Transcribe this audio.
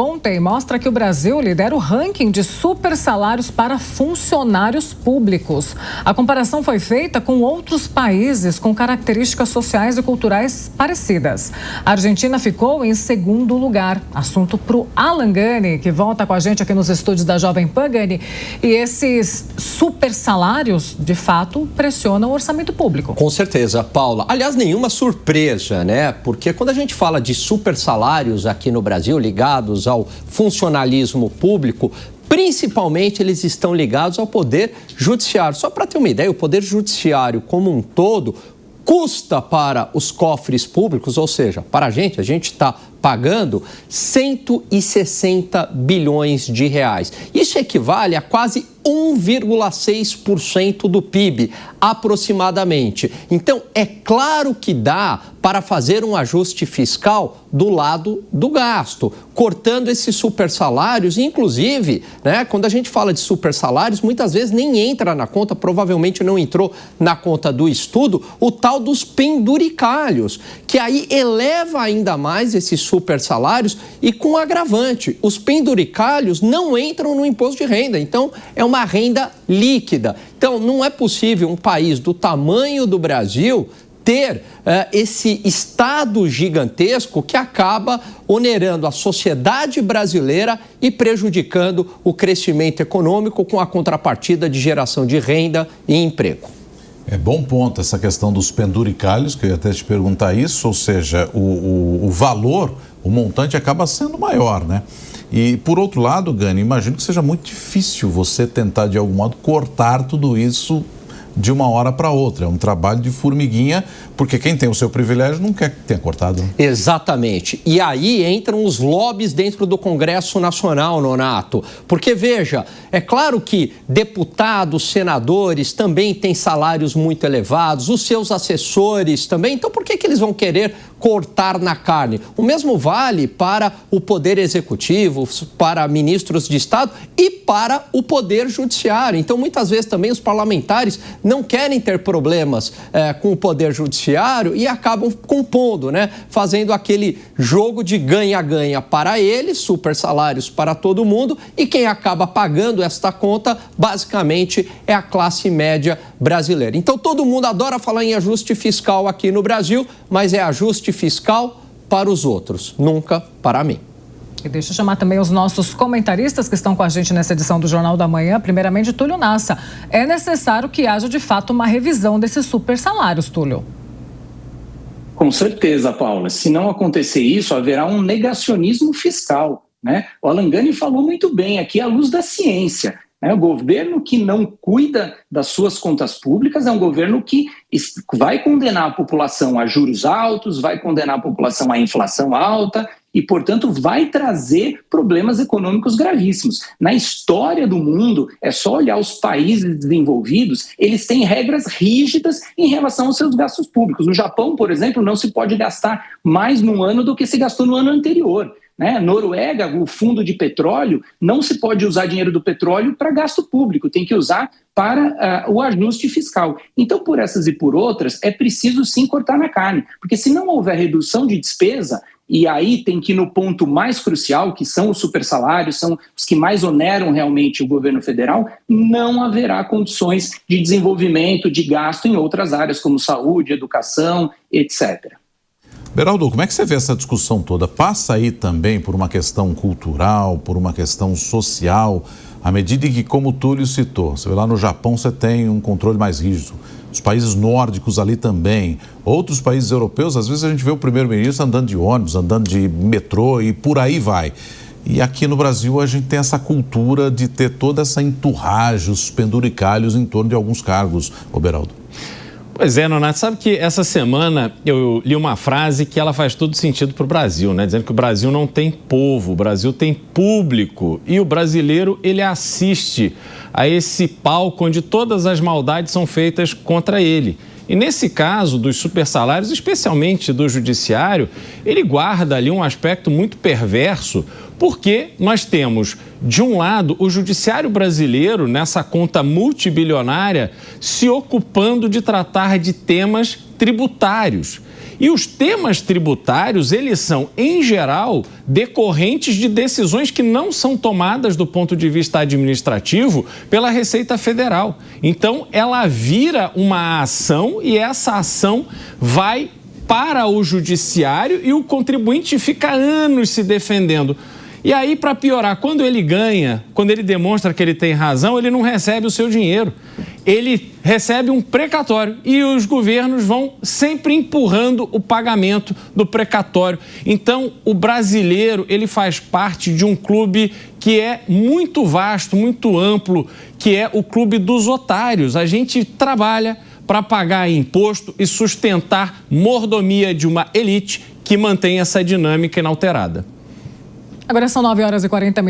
Ontem mostra que o Brasil lidera o ranking de super salários para funcionários públicos. A comparação foi feita com outros países com características sociais e culturais parecidas. A Argentina ficou em segundo lugar. Assunto para o Alan Gani, que volta com a gente aqui nos estúdios da Jovem Pan, Gani. E esses super salários, de fato, pressionam o orçamento público. Com certeza, Paula. Aliás, nenhuma surpresa, né? Porque quando a gente fala de super salários aqui no Brasil, ligados ao funcionalismo público, principalmente eles estão ligados ao Poder Judiciário. Só para ter uma ideia, o Poder Judiciário como um todo custa para os cofres públicos, ou seja, para a gente está pagando 160 bilhões de reais. Isso equivale a quase 1,6% do PIB, aproximadamente. Então, é claro que dá para fazer um ajuste fiscal do lado do gasto, cortando esses super salários. Inclusive, né, quando a gente fala de super salários, muitas vezes nem entra na conta, provavelmente não entrou na conta do estudo, o tal dos penduricalhos, que aí eleva ainda mais esses super salários e com agravante. Os penduricalhos não entram no imposto de renda, então é uma renda líquida. Então, não é possível um país do tamanho do Brasil ter esse Estado gigantesco que acaba onerando a sociedade brasileira e prejudicando o crescimento econômico com a contrapartida de geração de renda e emprego. É bom ponto essa questão dos penduricalhos, que eu ia até te perguntar isso, ou seja, o valor, o montante acaba sendo maior, né? E, por outro lado, Gani, imagino que seja muito difícil você tentar, de algum modo, cortar tudo isso de uma hora para outra. É um trabalho de formiguinha, porque quem tem o seu privilégio não quer que tenha cortado. Né? Exatamente. E aí entram os lobbies dentro do Congresso Nacional, Nonato. Porque, veja, é claro que deputados, senadores também têm salários muito elevados, os seus assessores também. Então, por que eles vão querer cortar na carne? O mesmo vale para o Poder Executivo, para ministros de Estado e para o Poder Judiciário. Então, muitas vezes também os parlamentares não querem ter problemas com o Poder Judiciário e acabam compondo, né? Fazendo aquele jogo de ganha-ganha para eles, super salários para todo mundo, e quem acaba pagando esta conta, basicamente, é a classe média brasileira. Então, todo mundo adora falar em ajuste fiscal aqui no Brasil, mas é ajuste fiscal para os outros, nunca para mim. E deixa eu chamar também os nossos comentaristas que estão com a gente nessa edição do Jornal da Manhã. Primeiramente, Túlio Nassa. É necessário que haja, de fato, uma revisão desses super salários, Túlio. Com certeza, Paula. Se não acontecer isso, haverá um negacionismo fiscal, né? O Alan Gani falou muito bem aqui à luz da ciência. O governo que não cuida das suas contas públicas é um governo que vai condenar a população a juros altos, vai condenar a população à inflação alta e, portanto, vai trazer problemas econômicos gravíssimos. Na história do mundo, é só olhar os países desenvolvidos, eles têm regras rígidas em relação aos seus gastos públicos. No Japão, por exemplo, não se pode gastar mais num ano do que se gastou no ano anterior. Noruega, o fundo de petróleo, não se pode usar dinheiro do petróleo para gasto público, tem que usar para o ajuste fiscal. Então, por essas e por outras, é preciso sim cortar na carne, porque se não houver redução de despesa, e aí tem que ir no ponto mais crucial, que são os supersalários, são os que mais oneram realmente o governo federal, não haverá condições de desenvolvimento, de gasto em outras áreas, como saúde, educação, etc. Beraldo, como é que você vê essa discussão toda? Passa aí também por uma questão cultural, por uma questão social, à medida em que, como o Túlio citou, você vê lá no Japão você tem um controle mais rígido, os países nórdicos ali também, outros países europeus, às vezes a gente vê o primeiro-ministro andando de ônibus, andando de metrô e por aí vai. E aqui no Brasil a gente tem essa cultura de ter toda essa enturragem, os penduricalhos em torno de alguns cargos, Beraldo. Pois é, Nonato, sabe que essa semana eu li uma frase que ela faz todo sentido para o Brasil, né? Dizendo que o Brasil não tem povo, o Brasil tem público e o brasileiro, ele assiste a esse palco onde todas as maldades são feitas contra ele. E nesse caso dos supersalários, especialmente do judiciário, ele guarda ali um aspecto muito perverso, porque nós temos, de um lado, o judiciário brasileiro, nessa conta multibilionária, se ocupando de tratar de temas tributários. E os temas tributários, eles são, em geral, decorrentes de decisões que não são tomadas do ponto de vista administrativo pela Receita Federal. Então, ela vira uma ação e essa ação vai para o judiciário e o contribuinte fica anos se defendendo. E aí, para piorar, quando ele ganha, quando ele demonstra que ele tem razão, ele não recebe o seu dinheiro. Ele recebe um precatório e os governos vão sempre empurrando o pagamento do precatório. Então, o brasileiro, ele faz parte de um clube que é muito vasto, muito amplo, que é o clube dos otários. A gente trabalha para pagar imposto e sustentar mordomia de uma elite que mantém essa dinâmica inalterada. Agora são 9h40.